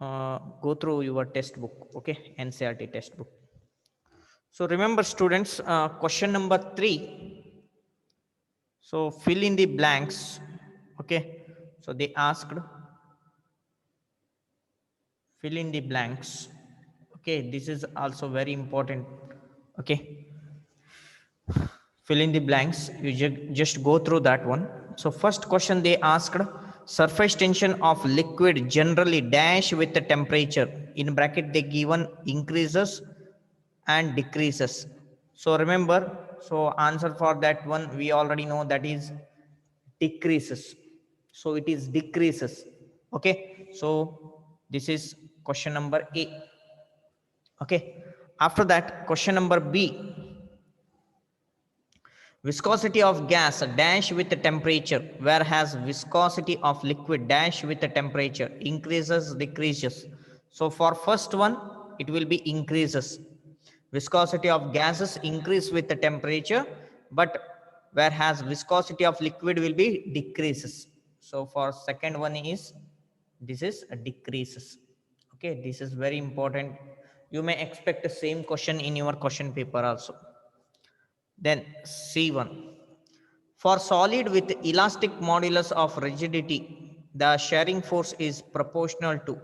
go through your textbook, okay, NCERT textbook. So remember students, question number 3. So fill in the blanks, okay. So they asked fill in the blanks, okay. This is also very important, okay. Fill in the blanks, you just go through that one. So first question they asked, surface tension of liquid generally dash with the temperature, in bracket they given increases and decreases. So remember, so answer for that one we already know, that is decreases. So it is decreases, okay. So this is question number A, okay. After that, question number B, viscosity of gas dash with the temperature, whereas viscosity of liquid dash with the temperature, increases, decreases. So for first one it will be increases. Viscosity of gases increase with the temperature, but whereas viscosity of liquid will be decreases. So for second one is, this is a decreases, okay. This is very important. You may expect the same question in your question paper also. Then C1. For solid with elastic modulus of rigidity, the shearing force is proportional to,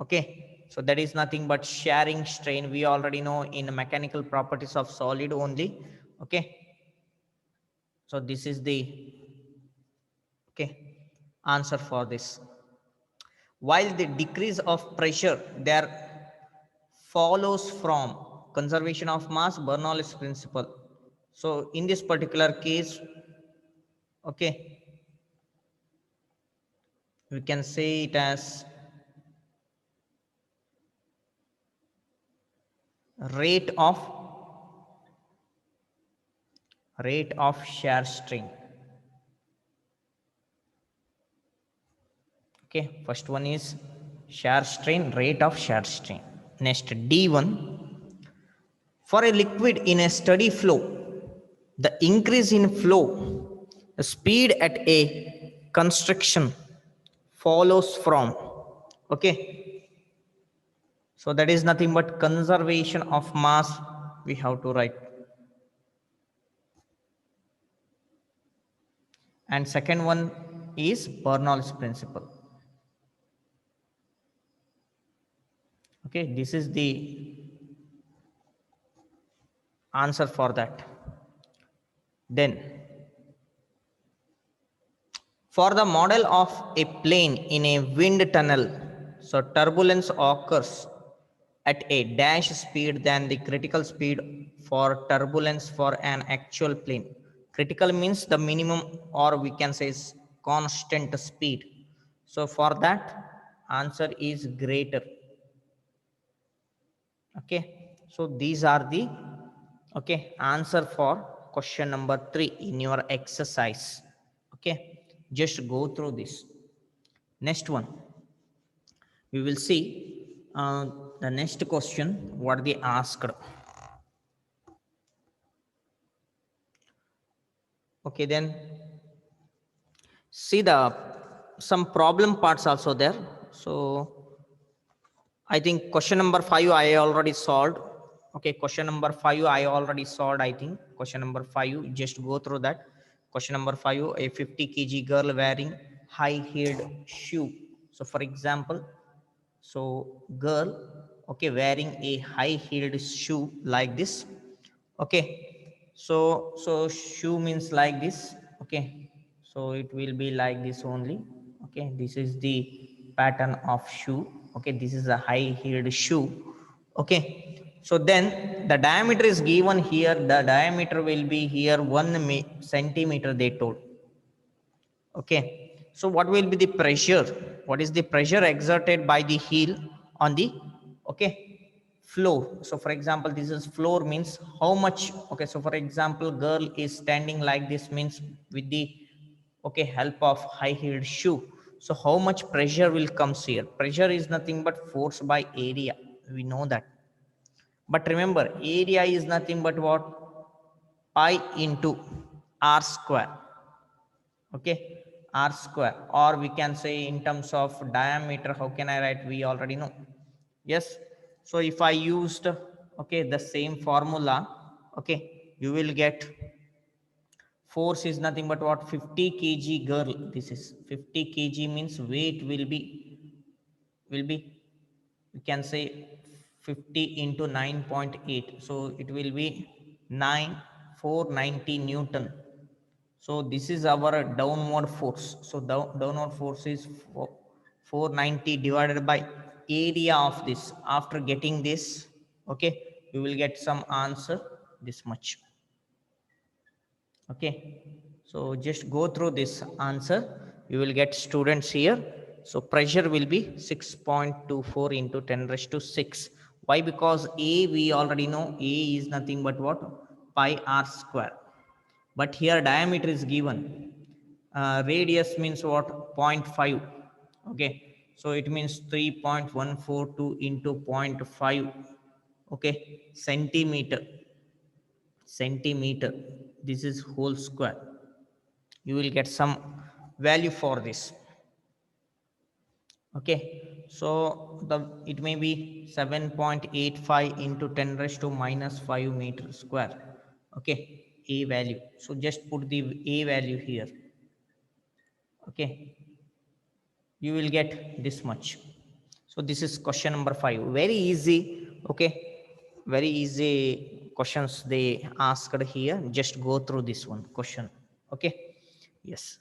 okay. So that is nothing but shearing strain. We already know in mechanical properties of solid only, okay. So this is the, okay, answer for this. While the decrease of pressure there follows from conservation of mass, Bernoulli's principle. So in this particular case, okay, we can say it as rate of shear strain, okay. First one is shear strain, rate of shear strain. Next D1, for a liquid in a steady flow, the increase in flow speed at a constriction follows from, okay. So that is nothing but conservation of mass we have to write. And second one is Bernoulli's principle, okay. This is the answer for that. Then for the model of a plane in a wind tunnel, so turbulence occurs at a dash speed than the critical speed for turbulence for an actual plane. Critical means the minimum, or we can say is constant speed. So for that answer is greater, okay. So these are the, okay, answer for question number 3 in your exercise, okay. Just go through this. Next one we will see, the next question what they asked, okay. Then see the some problem parts also there. So I think question number 5 I already solved, okay. Question number 5 I already solved, I think. Question number 5, just go through that. Question number 5, a 50 kg girl wearing high heeled shoe. So for example, so girl, okay, wearing a high heeled shoe like this, okay. So shoe means like this, okay. So it will be like this only, okay. This is the pattern of shoe, okay. This is a high heeled shoe, okay. So then the diameter is given here. The diameter will be here 1 centimeter they told, okay. So what will be the pressure? What is the pressure exerted by the heel on the, okay, floor? So for example, this is floor means how much, okay. So for example, girl is standing like this means with the, okay, help of high heeled shoe. So how much pressure will comes here? Pressure is nothing but force by area, we know that. But remember, area is nothing but what? Pi into r square, okay. r square, or we can say in terms of diameter. How can I write? We already know. Yes. So if I used, okay, the same formula, okay, you will get force is nothing but what? 50 kg girl. This is 50 kg means weight will be we can say 50 into 9.8, so it will be 490 Newton. So this is our downward force. So downward force is 490 divided by area of this. After getting this, okay, you will get some answer this much. Okay, so just go through this answer, you will get students here. So pressure will be 6.24 into 10 raised to 6. Why? Because a, we already know a is nothing but what? Pi r square. But here diameter is given, radius means what? 0.5. Okay, so it means 3.142 into 0.5, okay, centimeter. This is whole square. You will get some value for this. Okay, so it may be 7.85 into 10 raised to minus 5 meter square. Okay, a value. So just put the a value here. Okay, you will get this much. So this is question number 5. Very easy. Okay, very easy questions they asked here. Just go through this one question. Okay, yes.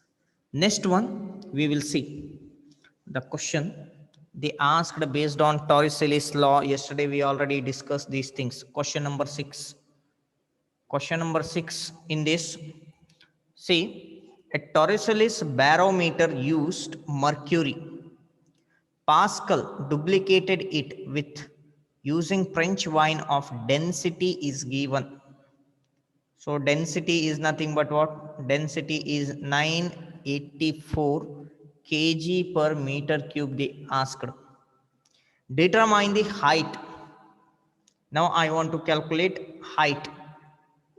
Next one we will see the question they asked based on Torricelli's law. Yesterday we already discussed these things. Question number 6. Question number 6 in this. See, a Torricelli's barometer used mercury. Pascal duplicated it with using French wine of density is given. So density is nothing but what? Density is 984 kg per meter cube they asked. Determine the height. Now I want to calculate height.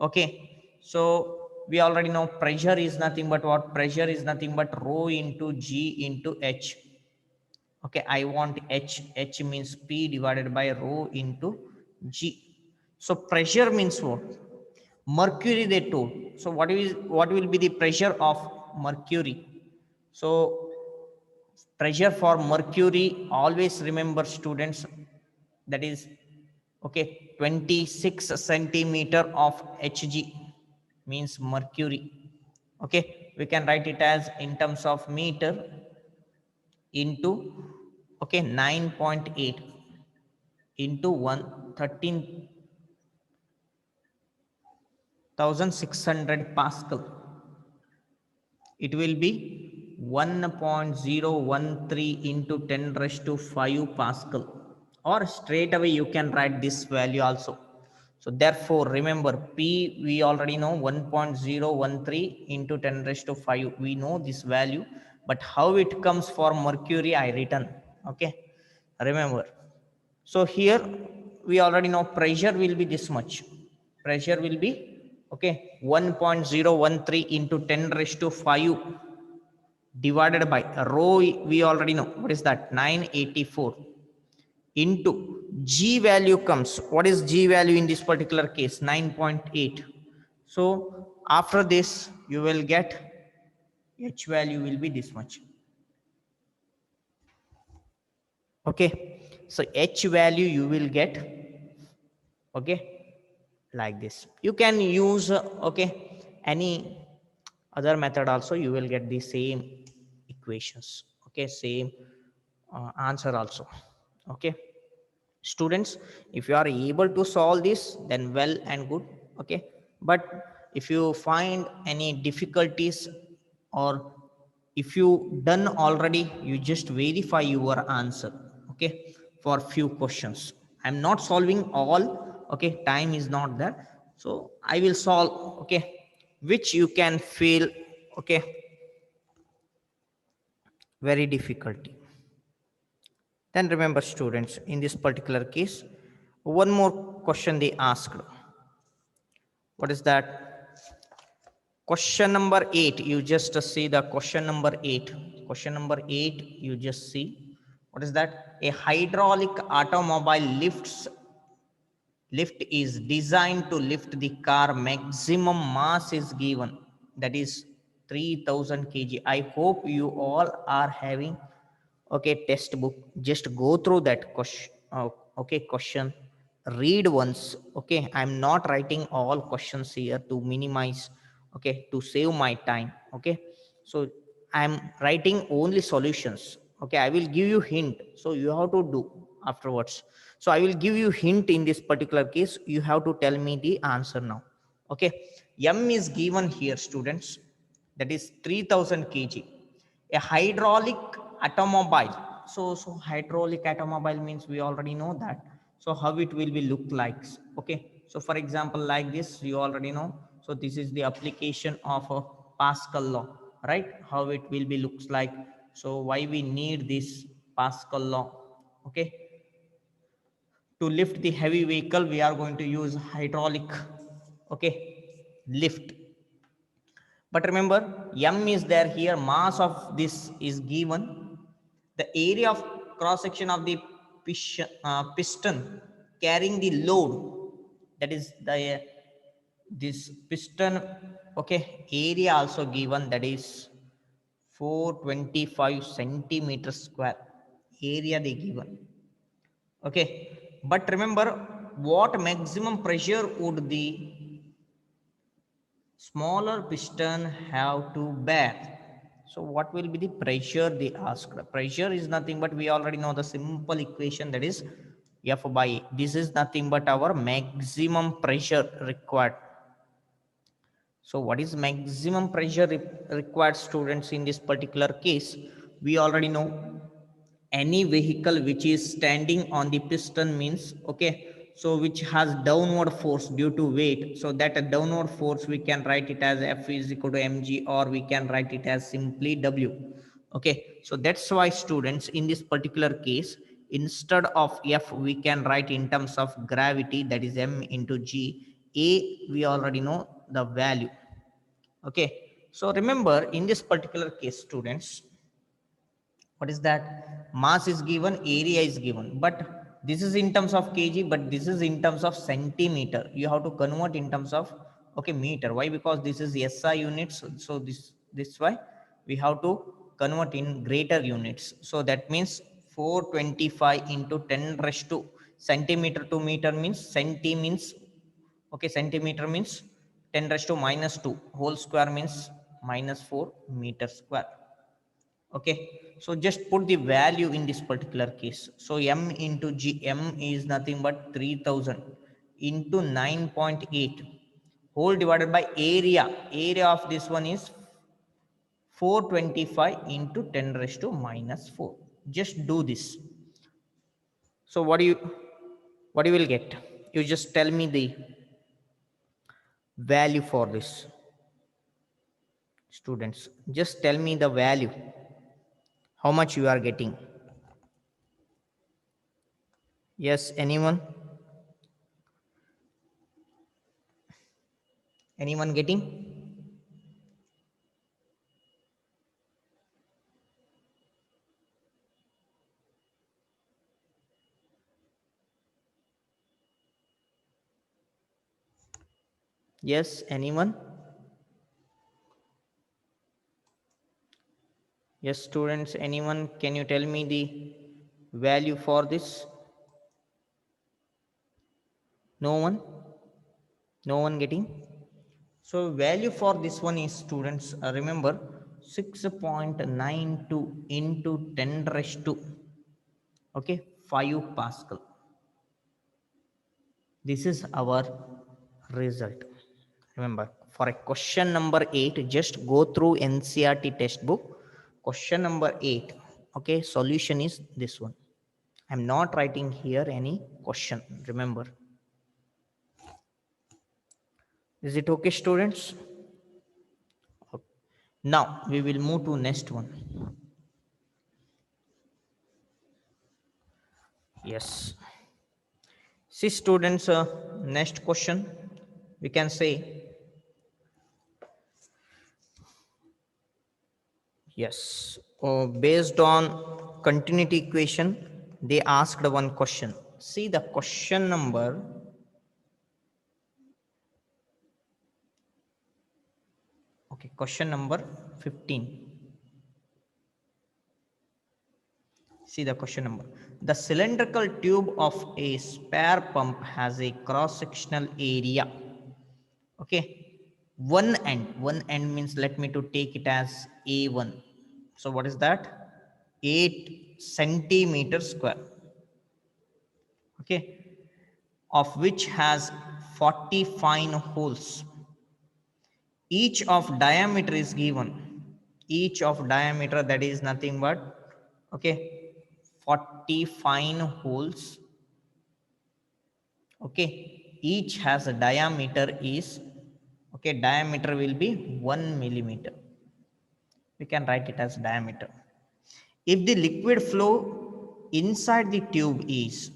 Okay, so we already know pressure is nothing but what? Pressure is nothing but rho into g into h. Okay, I want h means p divided by rho into g. So pressure means what? Mercury they told. So what will be the pressure of mercury? So pressure for mercury, always remember students, that is, okay, 26 centimeter of hg means mercury. Okay, we can write it as in terms of meter into, okay, 9.8 into 13,600 Pascal. It will be 1.013 into 10 raised to 5 Pascal, or straight away you can write this value also. So therefore remember P we already know 1.013 into 10 raised to 5. We know this value, but how it comes for mercury I written. Okay, remember. So here we already know pressure will be this much. Pressure will be, okay, 1.013 into 10 raised to 5 divided by rho. We already know what is that? 984 into g value comes. What is g value in this particular case? 9.8. So after this you will get h value will be this much. Okay, so h value you will get, okay, like this. You can use okay, any other method also, you will get the same equations. Okay, same answer also. Okay, students, if you are able to solve this, then well and good. Okay, but if you find any difficulties, or if you done already, you just verify your answer. Okay, for few questions I'm not solving all. Okay, time is not there, so I will solve, okay, which you can feel, okay, very difficulty. Then remember students, in this particular case, one more question they asked. What is that? Question number 8, you just see the question number 8. Question number 8, you just see. What is that? A hydraulic automobile lift is designed to lift the car. Maximum mass is given. That is 3000 kg. I hope you all are having test book. Just go through that question. Question. Read once. Okay, I'm not writing all questions here to minimize. Okay, to save my time. Okay, so I'm writing only solutions. Okay, I will give you hint. So you have to do afterwards. So I will give you hint in this particular case. You have to tell me the answer now. Okay, M is given here, students. That is 3000 kg. A hydraulic automobile. So hydraulic automobile means we already know that. So how it will be look like? Okay, so for example, like this, you already know. So this is the application of a Pascal law, right? How it will be looks like. So why we need this Pascal law? Okay, to lift the heavy vehicle, we are going to use hydraulic, okay, lift. But remember, M is there here, mass of this is given. The area of cross section of the piston carrying the load, that is the this piston, okay, area also given, that is 425 centimeters square area they given. Okay, but remember, what maximum pressure would the smaller piston have to bear? So what will be the pressure they asked? Pressure is nothing but we already know the simple equation, that is F by A. This is nothing but our maximum pressure required. So what is maximum pressure required, students, in this particular case? We already know any vehicle which is standing on the piston means, okay, so which has downward force due to weight. So that a downward force, we can write it as F is equal to mg, or we can write it as simply W. Okay, so that's why, students, in this particular case, instead of F, we can write in terms of gravity, that is m into g. A, we already know the value. Okay, so remember, in this particular case, students, what is that? Mass is given, area is given, but this is in terms of kg, but this is in terms of centimeter. You have to convert in terms of, okay, meter. Why? Because this is SI units. So this why we have to convert in greater units. So that means 425 into 10 raised to centimeter to meter means centi means, okay, centimeter means 10 raised to minus 2 whole square means minus 4 meter square. Okay, so just put the value in this particular case. So M into G, M is nothing but 3000 into 9.8 whole divided by area. Area of this one is 425 into 10 raised to minus 4. Just do this. So what you will get? You just tell me the value for this, students. Just tell me the value, how much you are getting. Yes, anyone getting? Yes, anyone? Yes, students, anyone? Can you tell me the value for this? No one? No one getting? So value for this one is, students, remember, 6.92 into 10 raised to, okay, 5 Pascal. This is our result. Remember, for a question number 8, just go through NCERT textbook. Question number 8, okay, solution is this one. I'm not writing here any question, remember. Is it okay, students? Okay. Now we will move to next one. Yes. See, students, next question, we can say, Yes. Based on continuity equation, they asked one question. See the question number. Okay, question number 15. See the question number. The cylindrical tube of a spare pump has a cross-sectional area. Okay. One end means, let me to take it as A1. So what is that? 8 centimeter square. Okay. Of which has 40 fine holes. Each of diameter is given. Each of diameter, that is nothing but, okay, 40 fine holes. Okay, each has a diameter is, okay, diameter will be 1 millimeter. We can write it as diameter. If the liquid flow inside the tube is,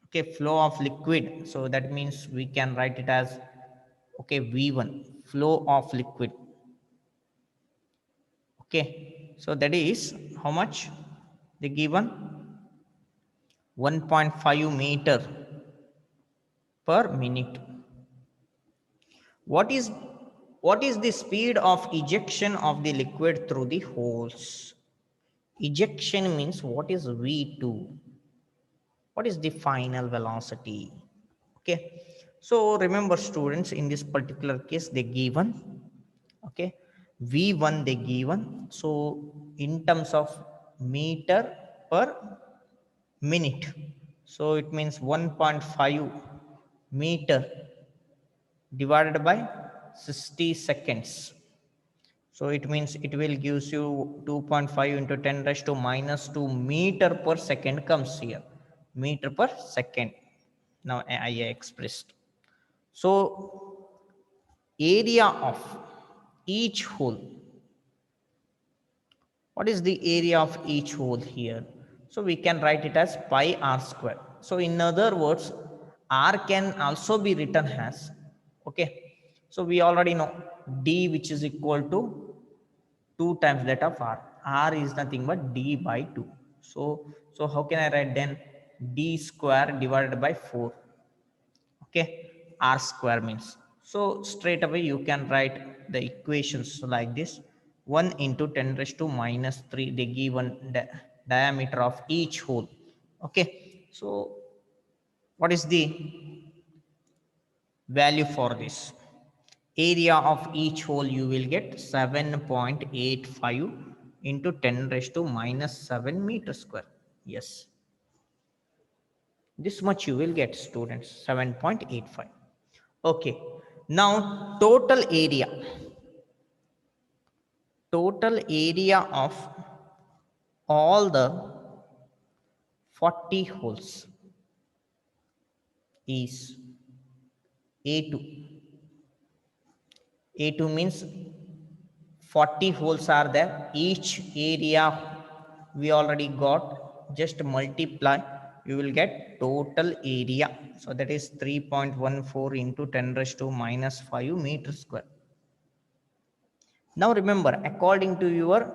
okay, flow of liquid, so that means we can write it as, okay, V1, flow of liquid. Okay, so that is how much they given? 1.5 meter per minute. What is the speed of ejection of the liquid through the holes? Ejection means what is V2? What is the final velocity? Okay, so remember students, in this particular case they given, okay, V1 they given. So in terms of meter per minute, so it means 1.5 meter divided by 60 seconds. So it means it will gives you 2.5 into 10 raised to minus 2 meter per second comes here. Meter per second. Now I expressed. So area of each hole. What is the area of each hole here? So we can write it as pi r square. So in other words, r can also be written as, okay, so we already know d, which is equal to 2 times that of r. R is nothing but d by 2. So how can I write then? D square divided by 4. Okay, r square means, so straight away you can write the equations like this. 1 into 10 raised to minus 3, they given diameter of each hole. Okay, so what is the value for this? Area of each hole you will get 7.85 into 10 raised to minus 7 meter square. Yes, this much you will get students, 7.85. Okay, now total area of all the 40 holes is A2. A2 means 40 holes are there. Each area we already got, just multiply, you will get total area. So that is 3.14 into 10 raised to minus 5 meter square. Now remember, according to your,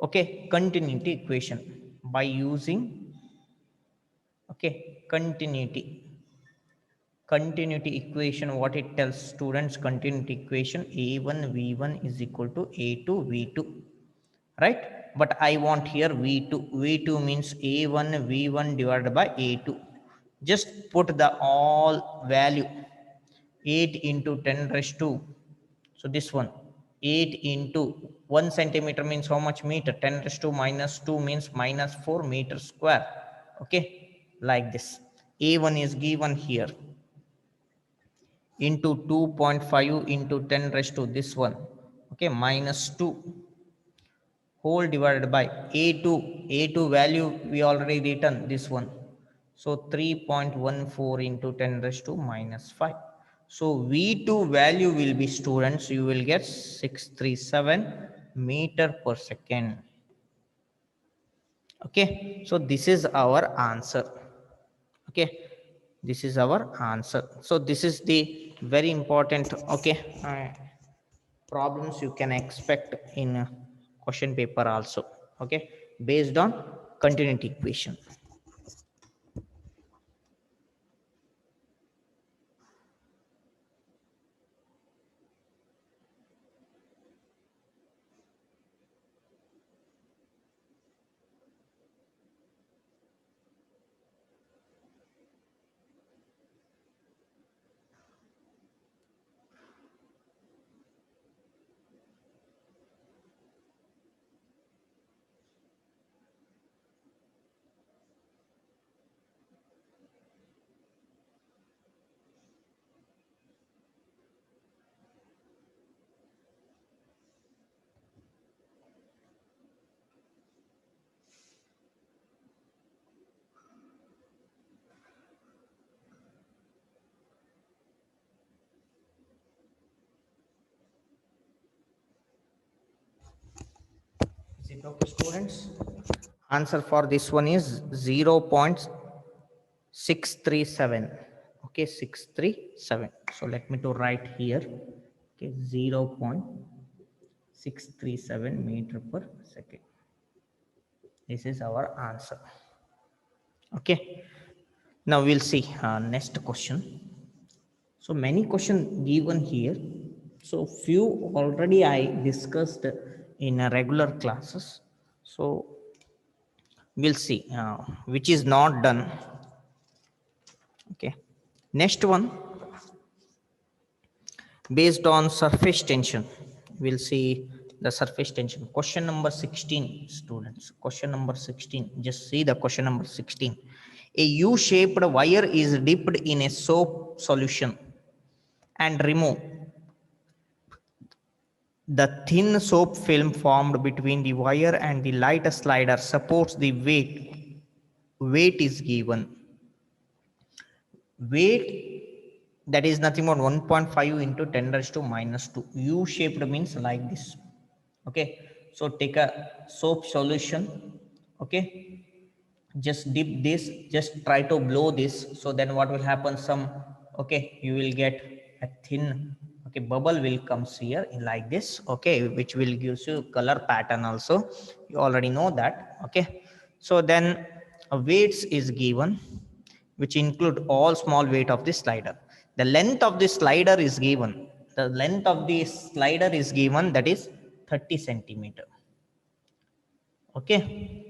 okay, continuity equation, by using, okay, continuity equation, what it tells students, continuity equation, a1 v1 is equal to a2 v2, right? But I want here v2 means a1 v1 divided by a2. Just put the all value, 8 into 10 raised to, so this one, 8 into 1 centimeter means how much meter? 10 raised to minus 2 means minus 4 meter square. Okay, like this. A1 is given here into 2.5 into 10 raised to this one, okay, minus 2 whole divided by a2 value we already written this one, so 3.14 into 10 raised to minus 5. So v2 value will be, students, you will get 637 meter per second. Okay, so this is our answer. Okay, this is our answer. So this is the very important, okay, problems you can expect in question paper also. Okay, based on continuity equation. Is it okay, students? Answer for this one is 0.637. Okay, 637. So let me to write here. Okay, 0.637 meter per second. This is our answer. Okay. Now we'll see next question. So many questions given here. So few already I discussed in a regular classes. So we'll see which is not done. Okay. Next one, based on surface tension, we'll see the surface tension. Question number 16, students. Question number 16. Just see the question number 16. A U-shaped wire is dipped in a soap solution and remove. The thin soap film formed between the wire and the light slider supports the weight. Weight is given. Weight, that is nothing but 1.5 into 10 raised to minus 2. U-shaped means like this. Okay. So take a soap solution. Okay. Just dip this, just try to blow this. So then what will happen? Okay, you will get a thin, okay, bubble will comes here in like this. Okay, which will gives you color pattern also. You already know that. Okay. So then a weights is given, which include all small weight of the slider. The length of the slider is given. The length of the slider is given, that is 30 centimeter. Okay.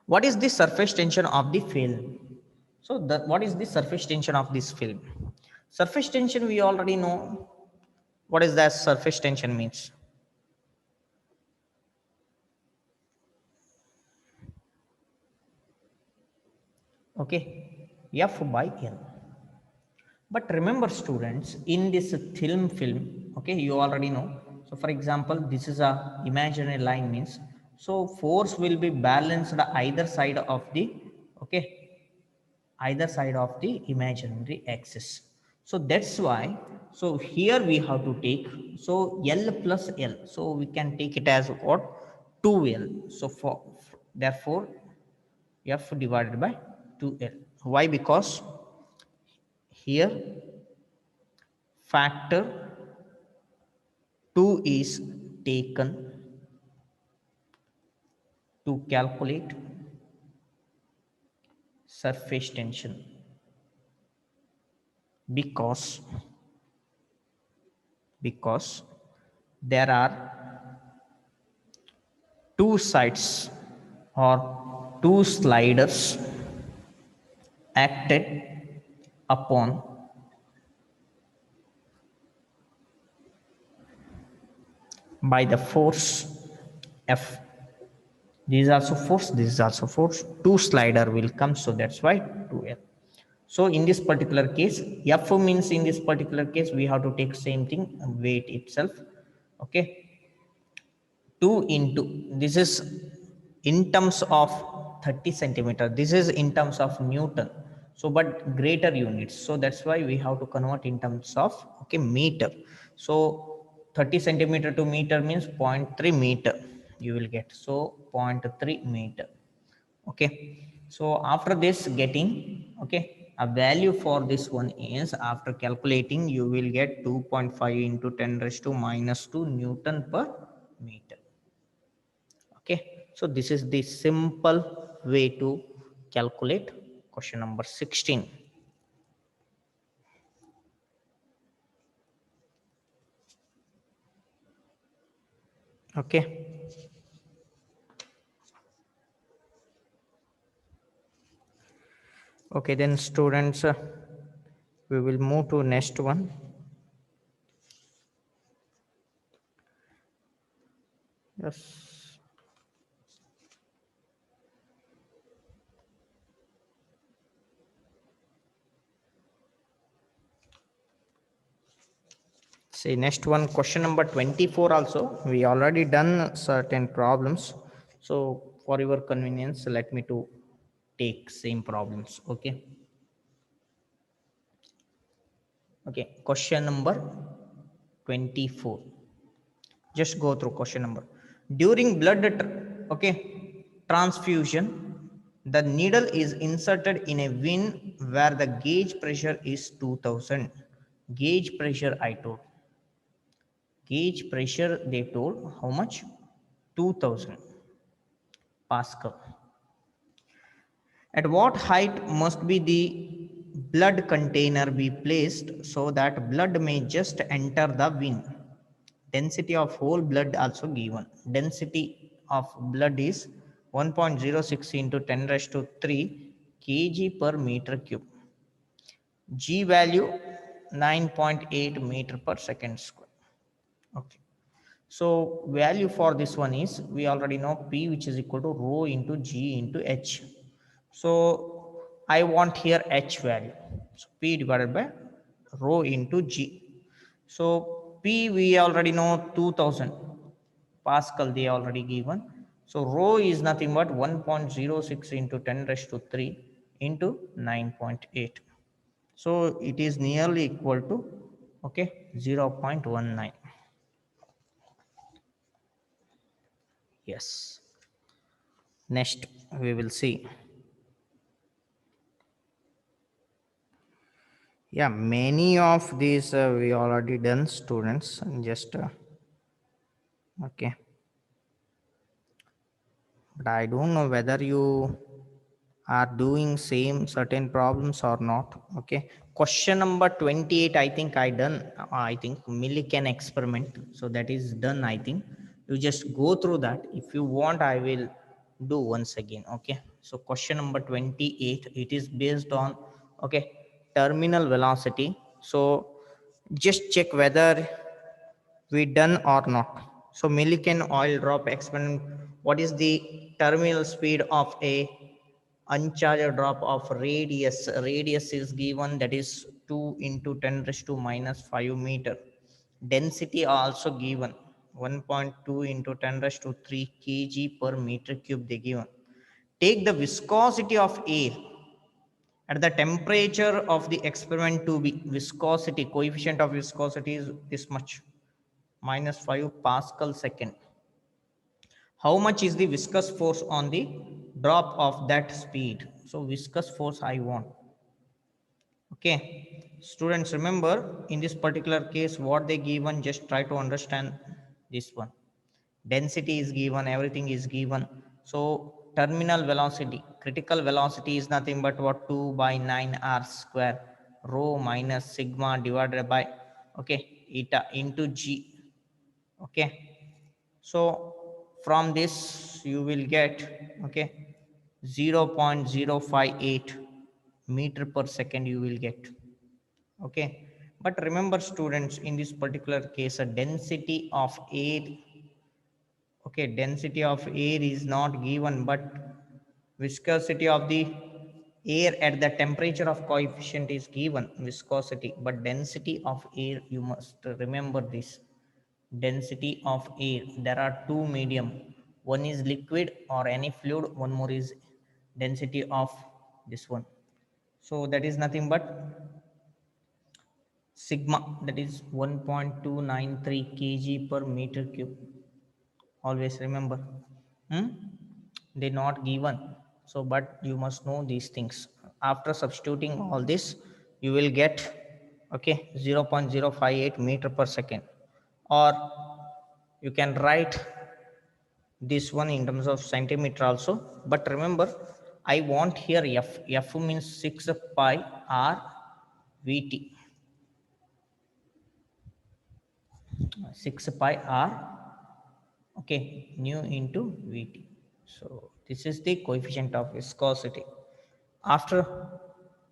What is the surface tension of the film? So what is the surface tension of this film? Surface tension we already know. What is that surface tension means? Okay, F by L. But remember students, in this film, okay, you already know. So for example, this is a imaginary line means, so force will be balanced either side of the, okay, either side of the imaginary axis. So that's why, so here we have to take, so L plus L. So we can take it as what? 2L. So therefore, F divided by 2L. Why? Because here factor 2 is taken to calculate surface tension, because there are two sides or two sliders acted upon by the force F. This is also force, this is also force. Two slider will come, so that's why 2L. So in this particular case, F means in this particular case we have to take same thing, weight itself. Okay, 2 into, this is in terms of 30 centimeter, this is in terms of Newton. So but greater units, so that's why we have to convert in terms of, okay, meter. So 30 centimeter to meter means 0.3 meter you will get. So 0.3 meter. Okay. So after this getting, okay, a value for this one is, after calculating, you will get 2.5 into 10 raised to minus 2 Newton per meter. Okay, so this is the simple way to calculate question number 16. Okay. Okay, then students, we will move to next one. Yes. See, next one, question number 24 also. We already done certain problems. So for your convenience, let me to take same problems. Okay. Okay, question number 24. Just go through question number. During okay, transfusion, the needle is inserted in a vein where the gauge pressure is 2000. Gauge pressure I told. Gauge pressure they told how much? 2000 Pascal. At what height must be the blood container be placed so that blood may just enter the vein? Density of whole blood also given. Density of blood is 1.06 into 10 raised to 3 kg per meter cube. G value 9.8 meter per second square. Okay. So value for this one is, we already know P, which is equal to rho into G into H. So I want here H value. So P divided by rho into G. So P we already know 2000 Pascal they already given. So rho is nothing but 1.06 into 10 raised to 3 into 9.8. So it is nearly equal to, okay, 0.19. Yes. Next, we will see. Yeah, many of these we already done, students. Just okay, but I don't know whether you are doing same certain problems or not. Okay, question number 28. I think I done. I think Millikan experiment. So that is done. I think you just go through that. If you want, I will do once again. Okay, so question number 28, it is based on, okay, terminal velocity. So just check whether we done or not. So Millikan oil drop experiment, what is the terminal speed of a uncharged drop of radius? Radius is given, that is 2 into 10 raised to minus 5 meter. Density also given, 1.2 into 10 raised to 3 kg per meter cube they given. Take the viscosity of air at the temperature of the experiment to be. Viscosity, coefficient of viscosity is this much, minus 5 Pascal second. How much is the viscous force on the drop of that speed? So viscous force I want. Okay, students, remember in this particular case what they given, just try to understand this one. Density is given, everything is given. So terminal velocity, critical velocity is nothing but what, 2 by 9 r square, rho minus sigma divided by, okay, eta into G. Okay, so from this you will get, okay, 0.058 meter per second you will get. Okay, but remember students, in this particular case a density of air, okay, density of air is not given, but viscosity of the air at the temperature of coefficient is given, viscosity, but density of air, you must remember this. Density of air, there are two medium, one is liquid or any fluid, one more is density of this one. So that is nothing but sigma, that is 1.293 kg per meter cube. Always remember. hmm? They not given, so but you must know these things. After substituting all this, you will get, okay, 0.058 meter per second, or you can write this one in terms of centimeter also, but remember I want here f means 6 pi r vt, 6 pi r, okay, nu into vt. So this is the coefficient of viscosity after,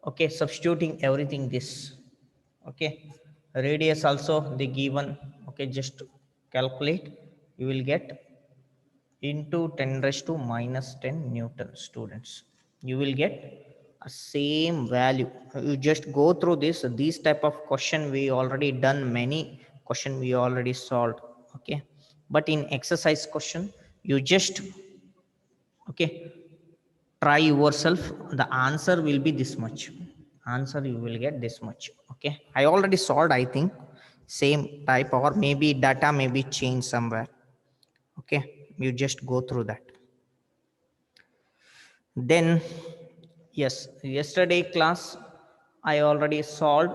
okay, substituting everything this, okay, radius also the given, okay, just calculate, you will get into 10 raised to minus 10 newton. Students, you will get a same value. You just go through this, these type of question we already done, many question we already solved, okay, but in exercise question you just, okay, try yourself, the answer will be this much, answer you will get this much, okay. I already solved, I think same type, or maybe data may be changed somewhere, okay, you just go through that. Then, yes, yesterday class I already solved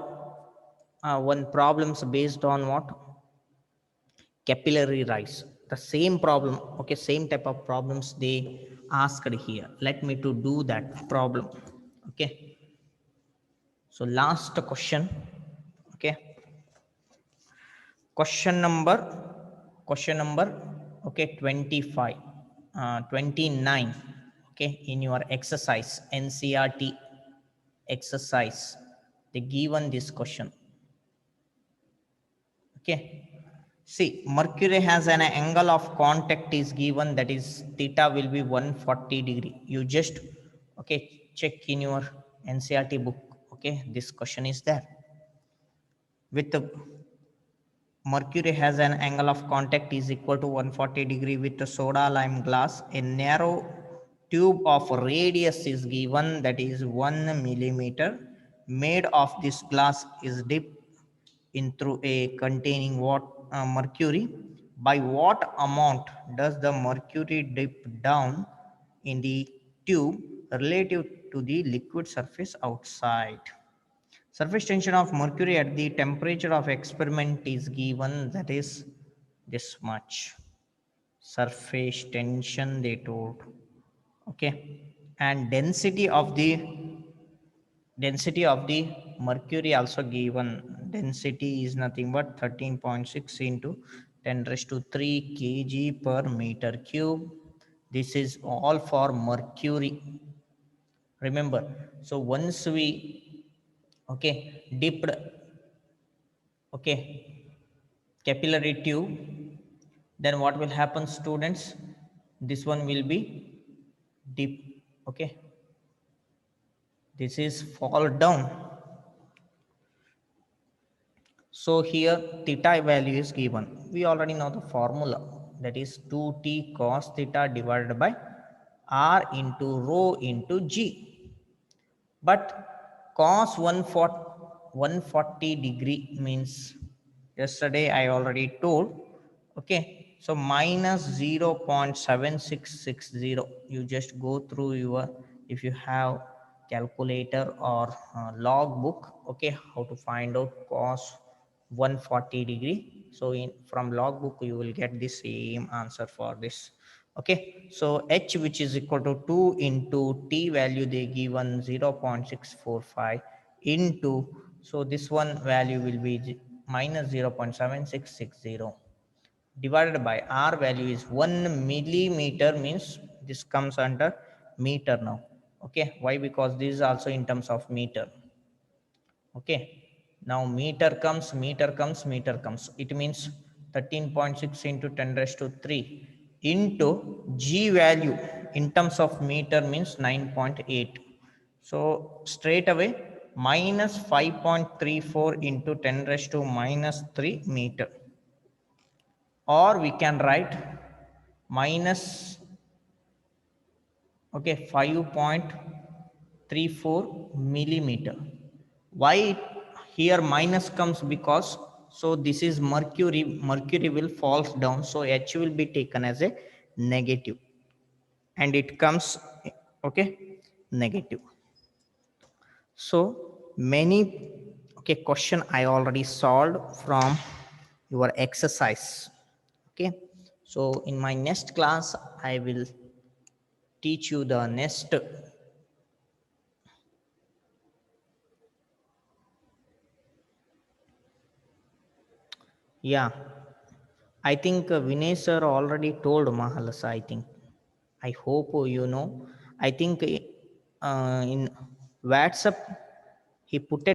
one problems based on what? Capillary rise. The same problem, okay, same type of problems they asked here. Let me to do that problem, okay. So last question, okay, question number, question number, okay, 25, 29, okay, in your exercise, NCRT exercise, they given this question, okay. See, mercury has an angle of contact is given, that is theta will be 140 degree. You just, okay, check in your NCRT book, okay, this question is there. With the mercury has an angle of contact is equal to 140 degree with the soda lime glass. A narrow tube of radius is given, that is 1 millimeter, made of this glass is dipped in through a containing what mercury. By what amount does the mercury dip down in the tube relative to the liquid surface outside? Surface tension of mercury at the temperature of experiment is given, that is this much. Surface tension they told, okay, and density of the mercury also given. Density is nothing but 13.6 into 10 raised to 3 kg per meter cube. This is all for mercury. Remember, so once we, okay, dipped, okay, capillary tube, then what will happen, students? This one will be deep, okay, this is fall down. So here theta value is given, we already know the formula, that is 2t cos theta divided by r into rho into g. But cos 140 degree means, yesterday I already told, okay, so minus 0.7660. You just go through your, if you have calculator or log book, okay, how to find out cos 140 degree. So in from log book you will get the same answer for this, okay. So h, which is equal to 2 into t value they given 0.645 into, so this one value will be minus 0.7660 divided by r value is 1 millimeter, means this comes under meter now, okay. Why? Because this is also in terms of meter, okay. Now meter comes, meter comes, meter comes, it means 13.6 into 10 raised to 3 into g value in terms of meter means 9.8. So straight away minus 5.34 into 10 raised to minus 3 meter, or we can write minus, okay, 5.34 millimeter. Why here minus comes? Because so this is mercury, mercury will falls down, so h will be taken as a negative and it comes, okay, negative. So many, okay, question I already solved from your exercise, okay. So in my next class I will teach you the next. Yeah, I think Vinay sir already told Mahalasa. I think. I hope you know. I think in WhatsApp he put a